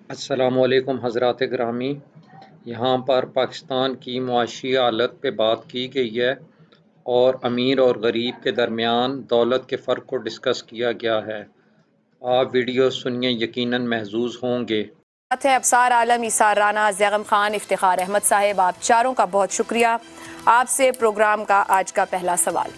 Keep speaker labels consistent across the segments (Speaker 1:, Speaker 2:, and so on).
Speaker 1: السلام علیکم حضرات گرامی، یہاں پر پاکستان کی معاشی حالت پہ بات کی گئی ہے اور امیر اور غریب کے درمیان دولت کے فرق کو ڈسکس کیا گیا ہے۔ آپ ویڈیو سنیے، یقیناً محظوظ ہوں گے۔
Speaker 2: ہے ابصار عالم، ایثار رانا، زیغم خان، افتخار احمد صاحب، آپ چاروں کا بہت شکریہ۔ آپ سے پروگرام کا آج کا پہلا سوال،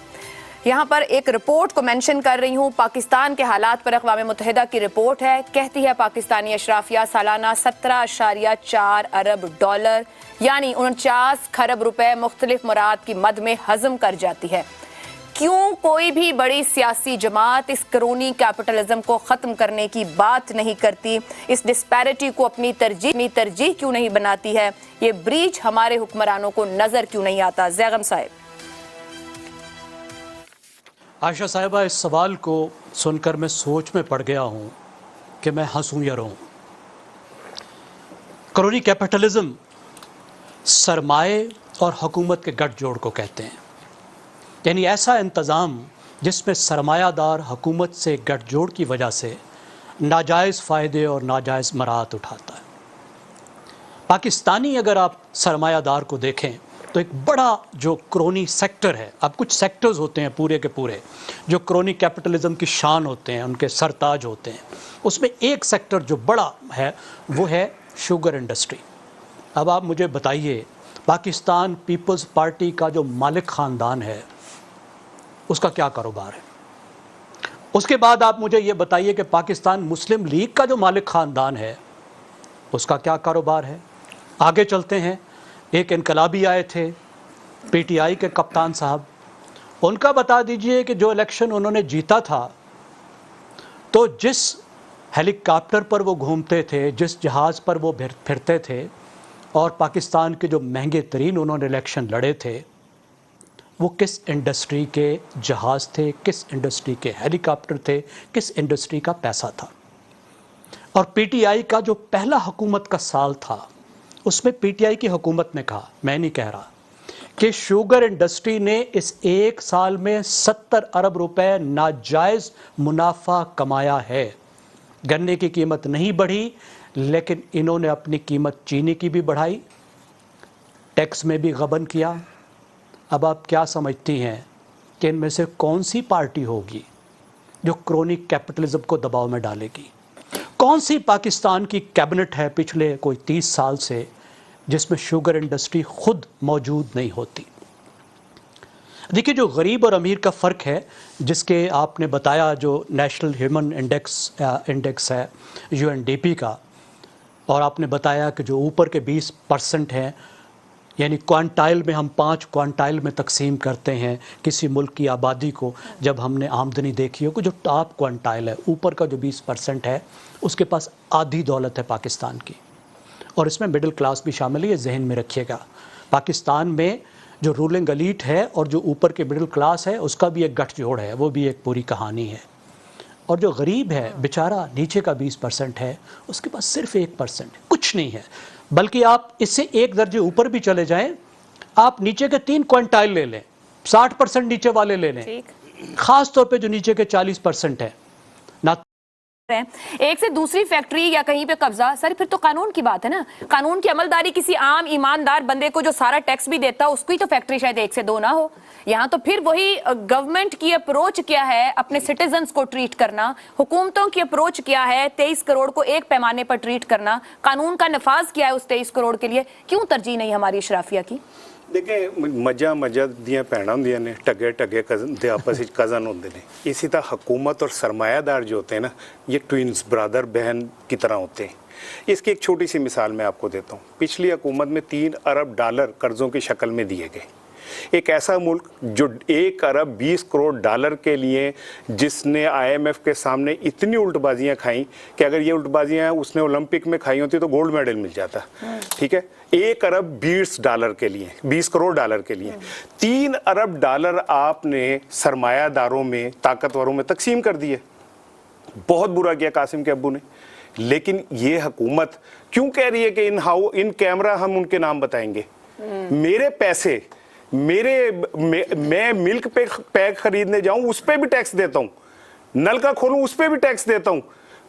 Speaker 2: یہاں پر ایک رپورٹ کو مینشن کر رہی ہوں۔ پاکستان کے حالات پر اقوام متحدہ کی رپورٹ ہے، کہتی ہے پاکستانی اشرافیہ سالانہ 17.4 ارب ڈالر یعنی 49 کھرب روپے مختلف مراد کی مد میں ہضم کر جاتی ہے۔ کیوں کوئی بھی بڑی سیاسی جماعت اس کرونی کیپٹلزم کو ختم کرنے کی بات نہیں کرتی؟ اس ڈسپیرٹی کو اپنی ترجیح کیوں نہیں بناتی ہے؟ یہ بریچ ہمارے حکمرانوں کو نظر کیوں نہیں آتا؟ زیغم صاحب۔
Speaker 3: عائشہ صاحبہ، اس سوال کو سن کر میں سوچ میں پڑ گیا ہوں کہ میں ہنسوں یا روں۔ کرونی کیپٹلزم سرمایہ اور حکومت کے گٹھ جوڑ کو کہتے ہیں، یعنی ایسا انتظام جس میں سرمایہ دار حکومت سے گٹھ جوڑ کی وجہ سے ناجائز فائدے اور ناجائز مراعات اٹھاتا ہے۔ پاکستانی اگر آپ سرمایہ دار کو دیکھیں تو ایک بڑا جو کرونی سیکٹر ہے، اب کچھ سیکٹرز ہوتے ہیں پورے کے پورے جو کرونی کیپٹلزم کی شان ہوتے ہیں، ان کے سرتاج ہوتے ہیں، اس میں ایک سیکٹر جو بڑا ہے وہ ہے شوگر انڈسٹری۔ اب آپ مجھے بتائیے، پاکستان پیپلز پارٹی کا جو مالک خاندان ہے اس کا کیا کاروبار ہے؟ اس کے بعد آپ مجھے یہ بتائیے کہ پاکستان مسلم لیگ کا جو مالک خاندان ہے اس کا کیا کاروبار ہے؟ آگے چلتے ہیں، ایک انقلابی آئے تھے پی ٹی آئی کے کپتان صاحب، ان کا بتا دیجئے کہ جو الیکشن انہوں نے جیتا تھا تو جس ہیلی کاپٹر پر وہ گھومتے تھے، جس جہاز پر وہ پھرتے تھے، اور پاکستان کے جو مہنگے ترین انہوں نے الیکشن لڑے تھے، وہ کس انڈسٹری کے جہاز تھے، کس انڈسٹری کے ہیلی کاپٹر تھے، کس انڈسٹری کا پیسہ تھا؟ اور پی ٹی آئی کا جو پہلا حکومت کا سال تھا اس میں پی ٹی آئی کی حکومت نے کہا، میں نہیں کہہ رہا، کہ شوگر انڈسٹری نے اس ایک سال میں 70 ارب روپے ناجائز منافع کمایا ہے۔ گنے کی قیمت نہیں بڑھی لیکن انہوں نے اپنی قیمت چینی کی بھی بڑھائی، ٹیکس میں بھی غبن کیا۔ اب آپ کیا سمجھتی ہیں کہ ان میں سے کون سی پارٹی ہوگی جو کرونی کیپٹلزم کو دباؤ میں ڈالے گی؟ کون سی پاکستان کی کیبنٹ ہے پچھلے کوئی 30 سال سے جس میں شوگر انڈسٹری خود موجود نہیں ہوتی؟ دیکھیے، جو غریب اور امیر کا فرق ہے، جس کے آپ نے بتایا جو نیشنل ہیومن انڈیکس ہے UNDP کا، اور آپ نے بتایا کہ جو اوپر کے 20% ہیں، یعنی کوانٹائل میں ہم 5 کوانٹائل میں تقسیم کرتے ہیں کسی ملک کی آبادی کو، جب ہم نے آمدنی دیکھی ہو کہ جو ٹاپ کوانٹائل ہے، اوپر کا جو 20% ہے، اس کے پاس آدھی دولت ہے پاکستان کی، اور اس میں مڈل کلاس بھی شامل ہے، یہ ذہن میں رکھیے گا۔ پاکستان میں جو رولنگ ایلیٹ ہے اور جو اوپر کے مڈل کلاس ہے، اس کا بھی ایک گٹھ جوڑ ہے، وہ بھی ایک پوری کہانی ہے۔ اور جو غریب ہے بیچارہ، نیچے کا 20% ہے، اس کے پاس صرف 1%، کچھ نہیں ہے۔ بلکہ آپ اس سے ایک درجے اوپر بھی چلے جائیں، آپ نیچے کے 3 کوانٹائل لے لیں، 60% نیچے والے لے لیں، خاص طور پہ جو نیچے کے 40% ہیں، نہ
Speaker 2: ایک سے دوسری فیکٹری یا کہیں پہ قبضہ، سر پھر تو قانون کی بات ہے نا۔ قانون کی عملداری کسی عام ایماندار بندے کو جو سارا ٹیکس بھی دیتا اس کو ہی تو فیکٹری شاید 1 سے 2 نہ ہو۔ یہاں تو پھر وہی گورنمنٹ کی اپروچ کیا ہے اپنے سٹیزنز کو ٹریٹ کرنا، حکومتوں کی اپروچ کیا ہے 23 کروڑ کو ایک پیمانے پر ٹریٹ کرنا، قانون کا نفاذ کیا ہے اس 23 کروڑ کے لیے؟ کیوں ترجیح نہیں ہماری اشرافیہ کی؟
Speaker 4: دیکھیں، مجھا دیاں بھیناں ہوندیاں نے، ٹگے دے آپس وچ کزن ہوندے نے۔ اسی طرح حکومت اور سرمایہ دار جو ہوتے ہیں نا، یہ ٹوئنز، برادر بہن کی طرح ہوتے ہیں۔ اس کی ایک چھوٹی سی مثال میں آپ کو دیتا ہوں۔ پچھلی حکومت میں 3 ارب ڈالر قرضوں کی شکل میں دیے گئے۔ ایک ایسا ملک جو 1 ارب 20 کروڑ ڈالر کے لیے، جس نے IMF کے سامنے اتنی الٹ بازیاں کھائیں کہ اگر یہ الٹ بازیاں اس نے اولمپک میں کھائی ہوتی تو گولڈ میڈل مل جاتا، ٹھیک ہے؟ 1 ارب 20 ڈالر کے لیے، 20 کروڑ ڈالر کے لیے 3 ارب ڈالر آپ نے سرمایہ داروں میں، طاقتوروں میں تقسیم کر دیے۔ بہت برا کیا قاسم کے ابو نے۔ لیکن یہ حکومت کیوں کہہ رہی ہے کہ ان کیمرہ ہم ان کے نام بتائیں گے؟ میرے پیسے، میں ملک پیک خریدنے جاؤں اس پہ بھی ٹیکس دیتا ہوں، نل کا کھولوں اس پہ بھی ٹیکس دیتا ہوں،